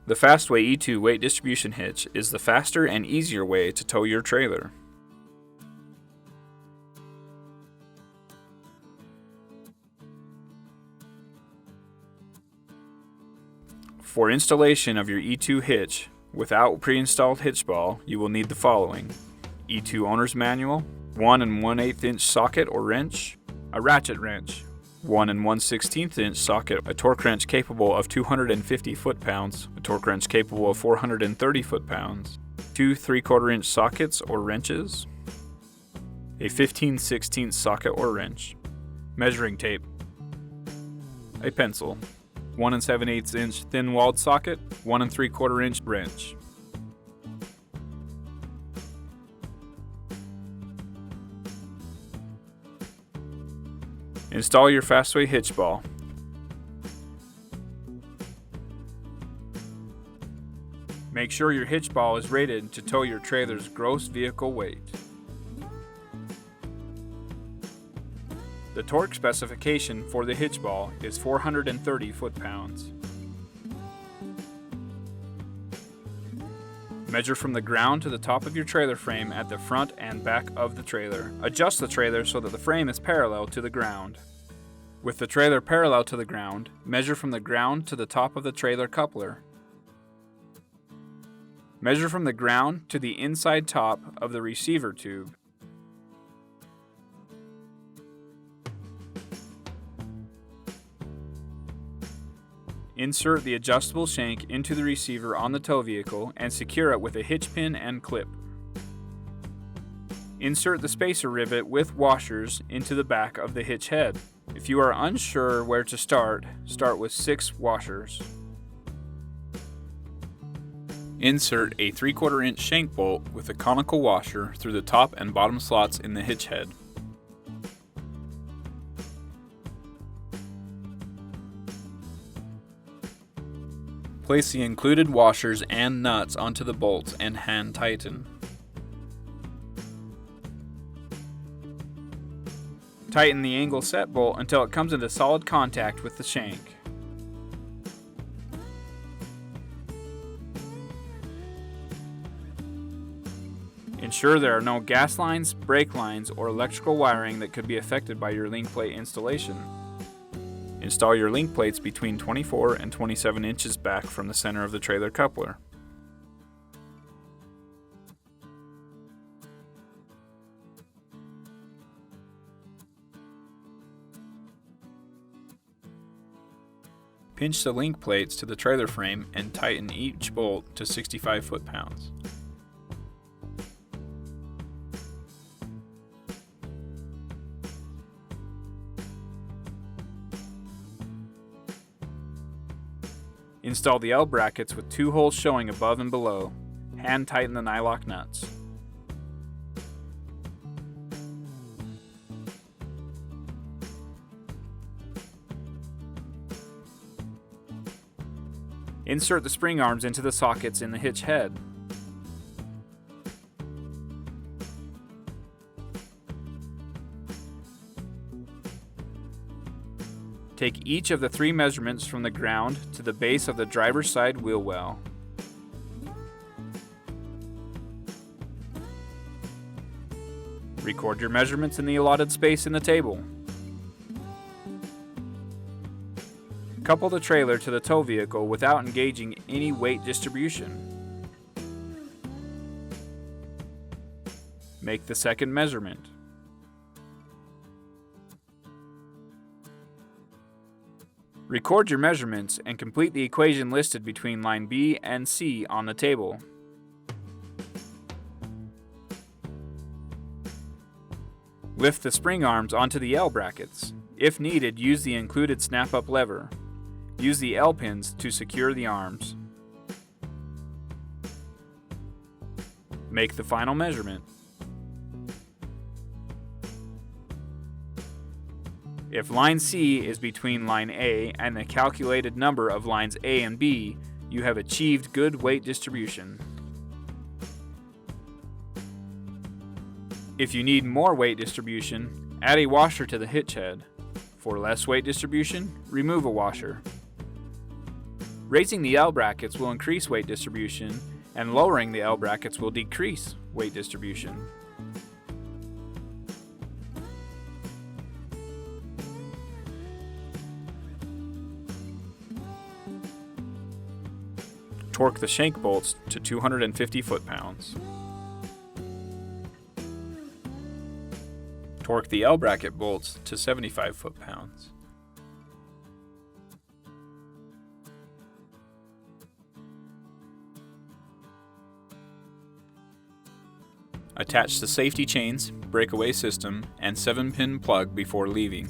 The Fastway E2 weight distribution hitch is the faster and easier way to tow your trailer. For installation of your E2 hitch, without pre-installed hitch ball, you will need the following: E2 owner's manual, 1 1/8 inch socket or wrench, a ratchet wrench, 1 1/16 inch socket, a torque wrench capable of 250 foot-pounds, a torque wrench capable of 430 foot-pounds, 2 3/4 inch sockets or wrenches, a 15/16 socket or wrench, measuring tape, a pencil, 1 7/8 inch thin-walled socket, 1 3/4 inch wrench. Install your Fastway hitch ball. Make sure your hitch ball is rated to tow your trailer's gross vehicle weight. The torque specification for the hitch ball is 430 foot-pounds. Measure from the ground to the top of your trailer frame at the front and back of the trailer. Adjust the trailer so that the frame is parallel to the ground. With the trailer parallel to the ground, measure from the ground to the top of the trailer coupler. Measure from the ground to the inside top of the receiver tube. Insert the adjustable shank into the receiver on the tow vehicle and secure it with a hitch pin and clip. Insert the spacer rivet with washers into the back of the hitch head. If you are unsure where to start with 6 washers. Insert a 3/4 inch shank bolt with a conical washer through the top and bottom slots in the hitch head. Place the included washers and nuts onto the bolts and hand tighten. Tighten the angle set bolt until it comes into solid contact with the shank. Ensure there are no gas lines, brake lines, or electrical wiring that could be affected by your link plate installation. Install your link plates between 24 and 27 inches back from the center of the trailer coupler. Pinch the link plates to the trailer frame and tighten each bolt to 65 foot-pounds. Install the L brackets with 2 holes showing above and below. Hand tighten the nylock nuts. Insert the spring arms into the sockets in the hitch head. Take each of the 3 measurements from the ground to the base of the driver's side wheel well. Record your measurements in the allotted space in the table. Couple the trailer to the tow vehicle without engaging any weight distribution. Make the second measurement. Record your measurements and complete the equation listed between line B and C on the table. Lift the spring arms onto the L brackets. If needed, use the included snap-up lever. Use the L pins to secure the arms. Make the final measurement. If line C is between line A and the calculated number of lines A and B, you have achieved good weight distribution. If you need more weight distribution, add a washer to the hitch head. For less weight distribution, remove a washer. Raising the L brackets will increase weight distribution, and lowering the L brackets will decrease weight distribution. Torque the shank bolts to 250 foot-pounds. Torque the L bracket bolts to 75 foot-pounds. Attach the safety chains, breakaway system, and 7-pin plug before leaving.